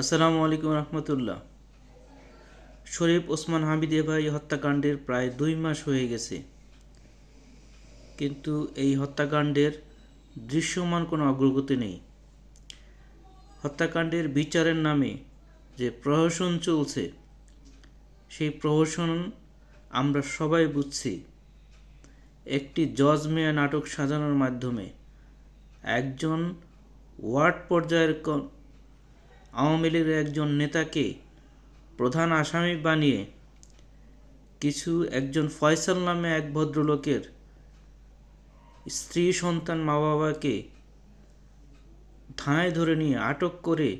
আসসালামু আলাইকুম রহমতুল্লাহ। শরীফ ওসমান হামিদে ভাই হত্যাকাণ্ডের প্রায় 2 মাস হয়ে গেছে, কিন্তু এই হত্যাকাণ্ডের দৃশ্যমান কোনো অগ্রগতি নেই। হত্যাকাণ্ডের বিচারের নামে যে প্রহসন চলছে, সেই প্রহসন আমরা সবাই বুঝছি। একটি জজ মেয়া নাটক সাজানোর মাধ্যমে একজন ওয়ার্ড পর্যায়ের আওয়ামী লীগের একজন নেতাকে প্রধান আসামি বানিয়ে একজন ফয়সাল নামে এক ভদ্রলোকের স্ত্রী সন্তান মা বাবাকে থানায় ধরে নিয়ে আটক করে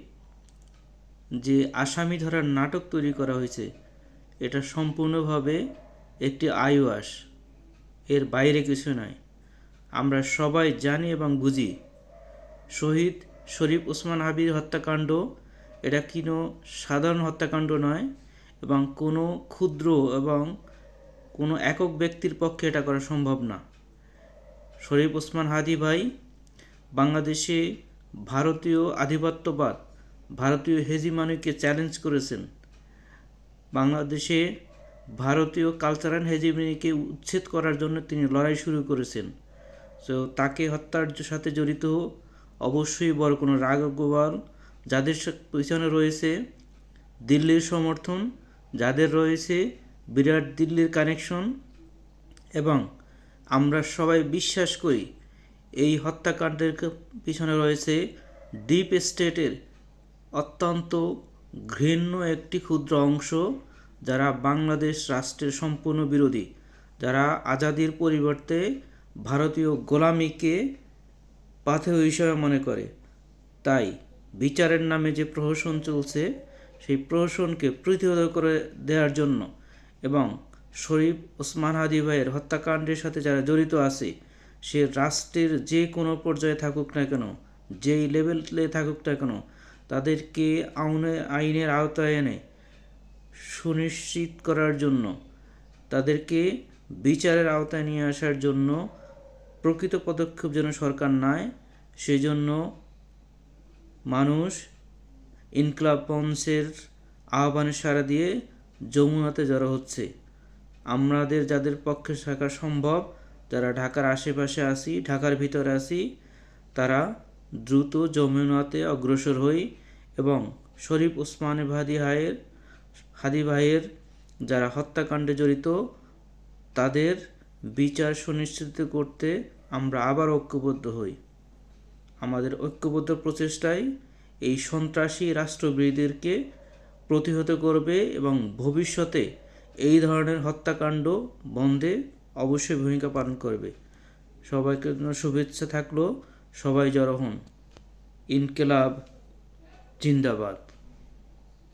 যে আসামি ধরার নাটক তৈরি করা হয়েছে, এটা সম্পূর্ণভাবে একটি আইওয়াস, এর বাইরে কিছু নয়। আমরা সবাই জানি এবং বুঝি শহীদ শরীফ ওসমান হাবির হত্যাকাণ্ড এটা কোনো সাধারণ হত্যাকাণ্ড নয়, এবং কোনো ক্ষুদ্র এবং কোনো একক ব্যক্তির পক্ষে এটা করা সম্ভব না। শরীফ ওসমান হাদি ভাই বাংলাদেশে ভারতীয় আধিপত্যবাদ, ভারতীয় হেজিমনিকে চ্যালেঞ্জ করেছেন। বাংলাদেশে ভারতীয় কালচারাল হেজিমনিকে উচ্ছেদ করার জন্য তিনি লড়াই শুরু করেছেন। তো তাকে হত্যার সাথে জড়িত অবশ্যই বড় কোনো রাগগোয়াল, যাদের পিছনে রয়েছে দিল্লির সমর্থন, যাদের রয়েছে বিরাট দিল্লির কানেকশন, এবং আমরা সবাই বিশ্বাস করি এই হত্যাকাণ্ডের পিছনে রয়েছে ডিপ স্টেটের অত্যন্ত ঘৃণ্য একটি ক্ষুদ্র অংশ, যারা বাংলাদেশ রাষ্ট্রের সম্পূর্ণ বিরোধী, যারা আজাদির পরিবর্তে ভারতীয় গোলামিকে পাথেয় হিসাবে মনে করে। তাই বিচারের নামে যে প্রহসন চলছে, সেই প্রহসনকে প্রতিহত করে দেওয়ার জন্য এবং শরীফ ওসমান হাদি ভাইয়ের হত্যাকাণ্ডের সাথে যারা জড়িত আছে, সে রাষ্ট্রের যে কোনো পর্যায়ে থাকুক না কেন, যেই লেভেলে থাকুক না কেন, তাদেরকে আইনের আওতায় এনে সুনিশ্চিত করার জন্য, তাদেরকে বিচারের আওতায় নিয়ে আসার জন্য প্রকৃত পদক্ষেপ যেন সরকার নেয়, সেজন্য মানুষ ইনকলাব মঞ্চের আহ্বানে সাড়া দিয়ে যমুনাতে জড়ো হচ্ছে। আমাদের যাদের পক্ষে থাকা সম্ভব, যারা ঢাকার আশেপাশে আছি, ঢাকার ভিতরে আছি, তারা দ্রুত যমুনাতে অগ্রসর হই এবং শরীফ ওসমান হাদি ভাইয়ের যারা হত্যাকাণ্ডে জড়িত, তাদের বিচার সুনিশ্চিত করতে আমরা আবার ঐক্যবদ্ধ হই। আমাদের ঐক্যবদ্ধ প্রচেষ্টায় এই সন্ত্রাসী রাষ্ট্রবিরোধীদেরকে প্রতিহত করবে এবং ভবিষ্যতে এই ধরনের হত্যাকাণ্ড বন্ধে অবশ্যই ভূমিকা পালন করবে। সবাইকে শুভেচ্ছা থাকলো, সবাই জড়ো হন। ইনকিলাব জিন্দাবাদ।